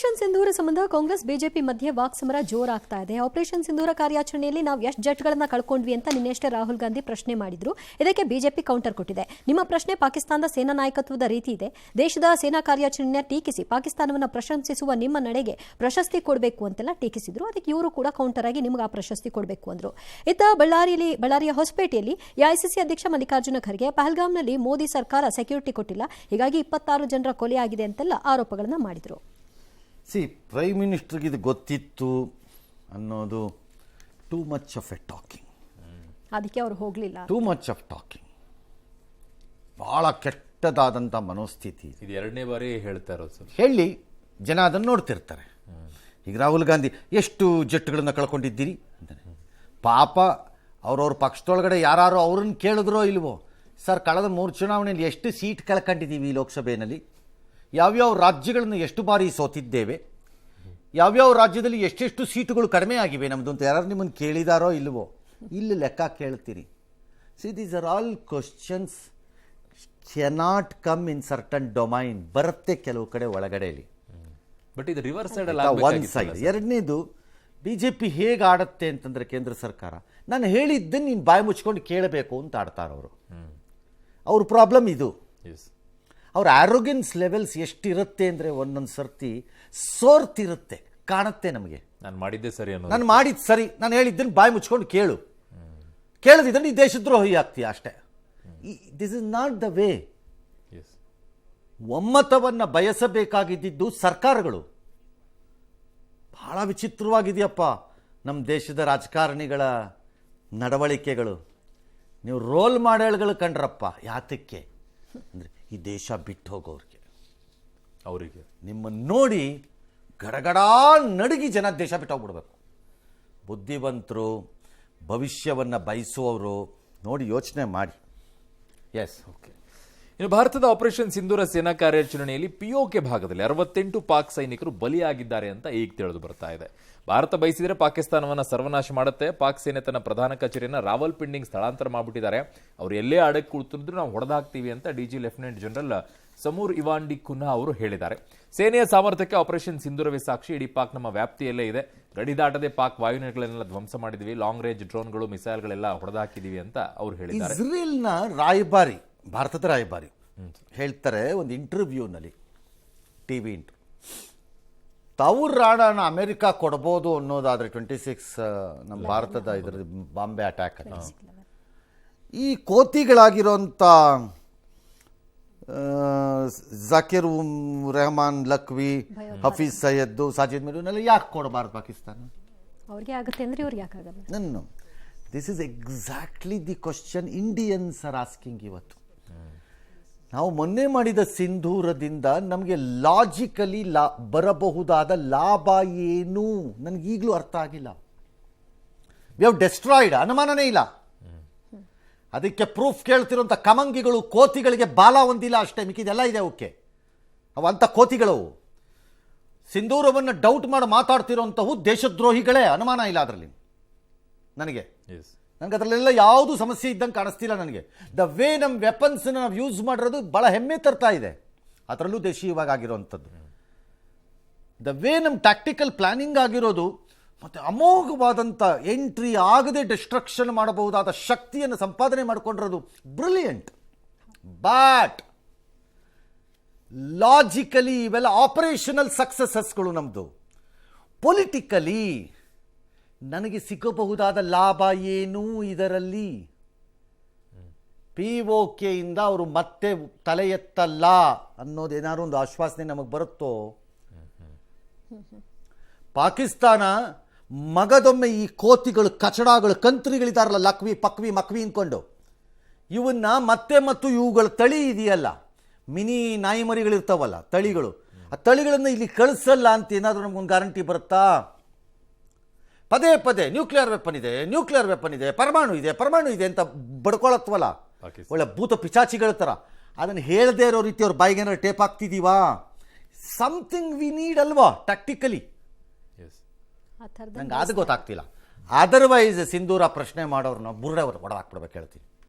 Operation ಸಿಂಧೂರ ಸಂಬಂಧ Congress BJP ಮಧ್ಯೆ ವಾಕ್ಸಮರ ಜೋರಾಗ್ತಾ ಇದೆ. ಆಪರೇಷನ್ ಸಿಂಧೂರ ಕಾರ್ಯಾಚರಣೆಯಲ್ಲಿ ನಾವು ಎಷ್ಟು ಜೆಟ್ಗಳನ್ನ ಕಳ್ಕೊಂಡ್ವಿ ಅಂತ ನಿನ್ನೆಷ್ಟೇ ರಾಹುಲ್ ಗಾಂಧಿ ಪ್ರಶ್ನೆ ಮಾಡಿದ್ರು. ಇದಕ್ಕೆ ಬಿಜೆಪಿ ಕೌಂಟರ್ ಕೊಟ್ಟಿದೆ. ನಿಮ್ಮ ಪ್ರಶ್ನೆ ಪಾಕಿಸ್ತಾನದ ಸೇನಾ ನಾಯಕತ್ವದ ರೀತಿ ಇದೆ. ದೇಶದ ಸೇನಾ ಕಾರ್ಯಾಚರಣೆಯ ಟೀಕಿಸಿ ಪಾಕಿಸ್ತಾನವನ್ನು ಪ್ರಶಂಸಿಸುವ ನಿಮ್ಮ ನಡೆಗೆ ಪ್ರಶಸ್ತಿ ಕೊಡಬೇಕು ಅಂತೆಲ್ಲ ಟೀಕಿಸಿದ್ರು. ಅದಕ್ಕೆ ಇವರು ಕೂಡ ಕೌಂಟರ್ ಆಗಿ ನಿಮಗೆ ಆ ಪ್ರಶಸ್ತಿ ಕೊಡಬೇಕು ಅಂದ್ರು. ಇತ್ತ ಬಳ್ಳಾರಿಯ ಹೊಸಪೇಟೆಯಲ್ಲಿ ಎಐಸಿಸಿ ಅಧ್ಯಕ್ಷ ಮಲ್ಲಿಕಾರ್ಜುನ ಖರ್ಗೆ ಪಹಲ್ಗಾಮ್ನಲ್ಲಿ ಮೋದಿ ಸರ್ಕಾರ ಸೆಕ್ಯೂರಿಟಿ ಕೊಟ್ಟಿಲ್ಲ, ಹೀಗಾಗಿ 26 ಜನರ ಕೊಲೆಯಾಗಿದೆ ಅಂತೆಲ್ಲ ಆರೋಪಗಳನ್ನ ಮಾಡಿದ್ರು. ಪ್ರೈಮ್ ಮಿನಿಸ್ಟರ್ಗೆ ಇದು ಗೊತ್ತಿತ್ತು ಅನ್ನೋದು too much of A talking. ಅದಕ್ಕೆ ಅವರು ಹೋಗಲಿಲ್ಲ. ಟೂ ಮಚ್ ಆಫ್ ಟಾಕಿಂಗ್, ಬಹಳ ಕೆಟ್ಟದಾದಂಥ ಮನೋಸ್ಥಿತಿ. ಇದು ಎರಡನೇ ಬಾರಿ ಹೇಳ್ತಾ ಇರೋದು ಸರ್. ಹೇಳಿ, ಜನ ಅದನ್ನು ನೋಡ್ತಿರ್ತಾರೆ. ಈಗ ರಾಹುಲ್ ಗಾಂಧಿ ಎಷ್ಟು ಜೆಟ್ಗಳನ್ನು ಕಳ್ಕೊಂಡಿದ್ದೀರಿ ಅಂತಾನೆ. ಪಾಪ ಅವ್ರವ್ರ ಪಕ್ಷದೊಳಗಡೆ ಯಾರು ಅವ್ರನ್ನ ಕೇಳಿದ್ರೋ ಇಲ್ವೋ, ಸರ್ ಕಳೆದ 3 ಚುನಾವಣೆಯಲ್ಲಿ ಎಷ್ಟು ಸೀಟ್ ಕಳ್ಕೊಂಡಿದ್ದೀವಿ ಈ ಲೋಕಸಭೆಯಲ್ಲಿ, ಯಾವ್ಯಾವ ರಾಜ್ಯಗಳನ್ನು ಎಷ್ಟು ಬಾರಿ ಸೋತಿದ್ದೇವೆ, ಯಾವ್ಯಾವ ರಾಜ್ಯದಲ್ಲಿ ಎಷ್ಟೆಷ್ಟು ಸೀಟುಗಳು ಕಡಿಮೆ ಆಗಿವೆ ನಮ್ಮದು ಅಂತ ಯಾರು ನಿಮ್ಮನ್ನು ಕೇಳಿದಾರೋ ಇಲ್ವೋ, ಇಲ್ಲಿ ಲೆಕ್ಕ ಕೇಳ್ತೀರಿ. These are all questions cannot come in certain domain. ಬರುತ್ತೆ ಕೆಲವು ಕಡೆ ಒಳಗಡೆಯಲ್ಲಿ, ಬಟ್ ಇದು ರಿವರ್ಸ್ ಒನ್ ಸೈಡ್. ಎರಡನೇದು, ಬಿಜೆಪಿ ಹೇಗೆ ಆಡುತ್ತೆ ಅಂತಂದ್ರೆ ಕೇಂದ್ರ ಸರ್ಕಾರ ನಾನು ಹೇಳಿದ್ದನ್ನು ನೀನು ಬಾಯಿ ಮುಚ್ಕೊಂಡು ಕೇಳಬೇಕು ಅಂತ ಆಡ್ತಾರೆ ಅವರು. ಅವ್ರ ಪ್ರಾಬ್ಲಮ್ ಇದು. ಅವ್ರ ಆರೋಗ್ಯನ್ಸ್ ಲೆವೆಲ್ಸ್ ಎಷ್ಟಿರುತ್ತೆ ಅಂದರೆ ಒಂದೊಂದು ಸರ್ತಿ ಸೋರ್ತಿರುತ್ತೆ, ಕಾಣುತ್ತೆ ನಮಗೆ. ನಾನು ಮಾಡಿದ್ದೆ ಸರಿ ಅನ್ನೋ, ನಾನು ಮಾಡಿದ್ದು ಸರಿ, ನಾನು ಹೇಳಿದ್ದನ್ನು ಬಾಯಿ ಮುಚ್ಕೊಂಡು ಕೇಳದಿದ್ರೆ ಈ ದೇಶದ್ರೋಹಿ ಆಗ್ತೀಯ ಅಷ್ಟೇ. This is not the way. ಒಮ್ಮತವನ್ನು ಬಯಸಬೇಕಾಗಿದ್ದು ಸರ್ಕಾರಗಳು. ಬಹಳ ವಿಚಿತ್ರವಾಗಿದೆಯಪ್ಪ ನಮ್ಮ ದೇಶದ ರಾಜಕಾರಣಿಗಳ ನಡವಳಿಕೆಗಳು. ನೀವು ರೋಲ್ ಮಾಡೆಲ್ಗಳು ಕಂಡ್ರಪ್ಪ, ಯಾತಕ್ಕೆ ಅಂದರೆ ಈ ದೇಶ ಬಿಟ್ಟು ಹೋಗೋರಿಗೆ, ಅವರಿಗೆ ನಿಮ್ಮನ್ನು ನೋಡಿ ಗಡಗಡ ನಡುಗಿ ಜನ ದೇಶ ಬಿಟ್ಟು ಹೋಗ್ಬಿಡ್ಬೇಕು. ಬುದ್ಧಿವಂತರು, ಭವಿಷ್ಯವನ್ನು ಬಯಸುವವರು ನೋಡಿ ಯೋಚನೆ ಮಾಡಿ. Yes, okay. ಇನ್ನು ಭಾರತದ ಆಪರೇಷನ್ ಸಿಂಧೂರ ಸೇನಾ ಕಾರ್ಯಾಚರಣೆಯಲ್ಲಿ ಪಿಒಕೆ ಭಾಗದಲ್ಲಿ 68 ಪಾಕ್ ಸೈನಿಕರು ಬಲಿಯಾಗಿದ್ದಾರೆ ಅಂತ ಈಗ ತಿಳಿದು ಬರ್ತಾ ಇದೆ. ಭಾರತ ಬಯಸಿದರೆ ಪಾಕಿಸ್ತಾನವನ್ನ ಸರ್ವನಾಶ ಮಾಡುತ್ತೆ. ಪಾಕ್ ಸೇನೆ ತನ್ನ ಪ್ರಧಾನ ಕಚೇರಿಯನ್ನು ರಾವಲ್ಪಿಂಡಿಗೆ ಸ್ಥಳಾಂತರ ಮಾಡಿಬಿಟ್ಟಿದ್ದಾರೆ. ಅವರು ಎಲ್ಲೇ ಅಡಕ್ಕೆ ಕುಳಿತಿದ್ರು ನಾವು ಹೊಡೆದಾಕ್ತೀವಿ ಅಂತ ಡಿಜಿ ಲೆಫ್ಟಿನೆಂಟ್ ಜನರಲ್ ಸಮೂರ್ ಇವಾಂಡಿ ಕುನ್ಹಾ ಅವರು ಹೇಳಿದ್ದಾರೆ. ಸೇನೆಯ ಸಾಮರ್ಥ್ಯಕ್ಕೆ ಆಪರೇಷನ್ ಸಿಂಧೂರವೇ ಸಾಕ್ಷಿ. ಇಡೀ ಪಾಕ್ ನಮ್ಮ ವ್ಯಾಪ್ತಿಯಲ್ಲೇ ಇದೆ. ಗಡಿ ದಾಟದೆ ಪಾಕ್ ವಾಯುನೆಲೆಗಳನ್ನೆಲ್ಲ ಧ್ವಂಸ ಮಾಡಿದ್ವಿ. ಲಾಂಗ್ ರೇಂಜ್ ಡ್ರೋನ್ಗಳು, ಮಿಸೈಲ್ಗಳೆಲ್ಲ ಹೊಡೆದಾಕಿದೀವಿ ಅಂತ ಅವರು ಹೇಳಿದ್ದಾರೆ. ಇಸ್ರೇಲ್ನ ರಾಯಭಾರಿ, ಭಾರತದ ರಾಯಭಾರಿ ಹೇಳ್ತಾರೆ ಒಂದು ಇಂಟರ್ವ್ಯೂನಲ್ಲಿ, ಟಿವಿ ಇಂಟರ್ವ್ಯೂ, ತೌರ್ ರಾಡಾನ ಅಮೆರಿಕ ಕೊಡ್ಬೋದು ಅನ್ನೋದಾದರೆ 26 ನಮ್ಮ ಭಾರತದ ಇದರ ಬಾಂಬೆ ಅಟ್ಯಾಕ್ ಅಲ್ಲಿ ಈ ಕೋತಿಗಳಾಗಿರೋಂಥ ಜಾಕಿರ್ ರೆಹಮಾನ್ ಲಕ್ವಿ, ಹಫೀಜ್ ಸೈಯದ್, ಸಾಜಿದ್ ಮಿರುನೆಲ್ಲ ಯಾಕೆ ಕೊಡಬಾರ್ದು ಪಾಕಿಸ್ತಾನ? ಅವ್ರಿಗೆ ಆಗುತ್ತೆ ಅಂದ್ರೆ ಇವ್ರಿಗೆ ಯಾಕಾಗಲ್ಲ? ನನ್ನ this is exactly the question Indians are asking ಇವತ್ತು. ನಾವು ಮೊನ್ನೆ ಮಾಡಿದ ಸಿಂಧೂರದಿಂದ ನಮಗೆ ಲಾಜಿಕಲಿ ಬರಬಹುದಾದ ಲಾಭ ಏನು ನನಗೀಗಲೂ ಅರ್ಥ ಆಗಿಲ್ಲ. ವಿ ಹ್ಯಾವ್ ಡೆಸ್ಟ್ರಾಯ್ಡ್, ಅನುಮಾನನೇ ಇಲ್ಲ. ಅದಕ್ಕೆ ಪ್ರೂಫ್ ಕೇಳ್ತಿರೋಂಥ ಕಮಂಗಿಗಳು, ಕೋತಿಗಳಿಗೆ ಬಾಲ ಒಂದಿಲ್ಲ ಅಷ್ಟೇ, ಮಿಕ್ಕಿದೆಲ್ಲ ಇದೆ ಅವಕ್ಕೆ. ಅವಂಥ ಕೋತಿಗಳವು ಸಿಂಧೂರವನ್ನು ಡೌಟ್ ಮಾಡಿ ಮಾತಾಡ್ತಿರೋಂಥವು ದೇಶದ್ರೋಹಿಗಳೇ, ಅನುಮಾನ ಇಲ್ಲ ಅದರಲ್ಲಿ. ನನಗೆ ಅದರಲ್ಲೆಲ್ಲ ಯಾವುದೂ ಸಮಸ್ಯೆ ಇದ್ದಂಗೆ ಕಾಣಿಸ್ತಿಲ್ಲ ನನಗೆ. ದ ವೇ ನಮ್ಮ ವೆಪನ್ಸ್ನ ನಾವು ಯೂಸ್ ಮಾಡಿರೋದು ಭಾಳ ಹೆಮ್ಮೆ ತರ್ತಾ ಇದೆ, ಅದರಲ್ಲೂ ದೇಶೀಯವಾಗಿ ಆಗಿರೋವಂಥದ್ದು. ದ ವೇ ನಮ್ಮ ಟ್ಯಾಕ್ಟಿಕಲ್ ಪ್ಲಾನಿಂಗ್ ಆಗಿರೋದು, ಮತ್ತು ಅಮೋಘವಾದಂಥ ಎಂಟ್ರಿ ಆಗದೆ ಡಿಸ್ಟ್ರಕ್ಷನ್ ಮಾಡಬಹುದಾದ ಶಕ್ತಿಯನ್ನು ಸಂಪಾದನೆ ಮಾಡಿಕೊಂಡಿರೋದು ಬ್ರಿಲಿಯಂಟ್. ಬಟ್ ಲಾಜಿಕಲಿ ಇವೆಲ್ಲ ಆಪರೇಷನಲ್ ಸಕ್ಸಸಸ್ಗಳು ನಮ್ಮದು. ಪೊಲಿಟಿಕಲಿ ನನಗೆ ಸಿಗಬಹುದಾದ ಲಾಭ ಏನು ಇದರಲ್ಲಿ? ಪಿಒಕೆಯಿಂದ ಅವರು ಮತ್ತೆ ತಲೆ ಎತ್ತಲ್ಲ ಅನ್ನೋದೇನಾದ್ರು ಒಂದು ಆಶ್ವಾಸನೆ ನಮಗೆ ಬರುತ್ತೋ? ಪಾಕಿಸ್ತಾನ ಮಗದೊಮ್ಮೆ ಈ ಕೋತಿಗಳು, ಕಚಡಗಳು, ಕಂತ್ರಿಗಳಿದಾರಲ್ಲ, ಲಕ್ವಿ ಪಕ್ವಿ ಮಕ್ವಿ ಅಂದ್ಕೊಂಡು ಇವನ್ನ ಮತ್ತೆ ಮತ್ತು ಇವುಗಳ ತಳಿ ಇದೆಯಲ್ಲ, ಮಿನಿ ನಾಯಿ ಮರಿಗಳಿರ್ತಾವಲ್ಲ ತಳಿಗಳು, ಆ ತಳಿಗಳನ್ನು ಇಲ್ಲಿ ಕಳಿಸಲ್ಲ ಅಂತ ಏನಾದರೂ ನಮಗೊಂದು ಗ್ಯಾರಂಟಿ ಬರುತ್ತಾ? ಪದೇ ಪದೇ ನ್ಯೂಕ್ಲಿಯರ್ ವೆಪನ್ ಇದೆ, ಪರಮಾಣು ಇದೆ ಅಂತ ಬಡ್ಕೊಳತ್ವಲ್ಲ, ಒಳ್ಳೆ ಭೂತ ಪಿಚಾಚಿಗಳ ಥರ. ಅದನ್ನು ಹೇಳದೇ ಇರೋ ರೀತಿ ಅವ್ರ ಬಾಯಿಗೆ ಏನಾದ್ರು ಟೇಪ್ ಹಾಕ್ತಿದ್ದೀವಾ? ಸಮಥಿಂಗ್ ವಿ ನೀಡ್ ಅಲ್ವಾ ಟ್ಯಾಕ್ಟಿಕಲಿ? ನಂಗೆ ಅದು ಗೊತ್ತಾಗ್ತಿಲ್ಲ. ಅದರ್ವೈಸ್ ಸಿಂಧೂರ ಪ್ರಶ್ನೆ ಮಾಡೋರು ನಾವು ಬುರ್ಡೆ ಹೊಡೆದಾಕ್ಬಿಡ್ಬೇಕು ಹೇಳ್ತೀನಿ.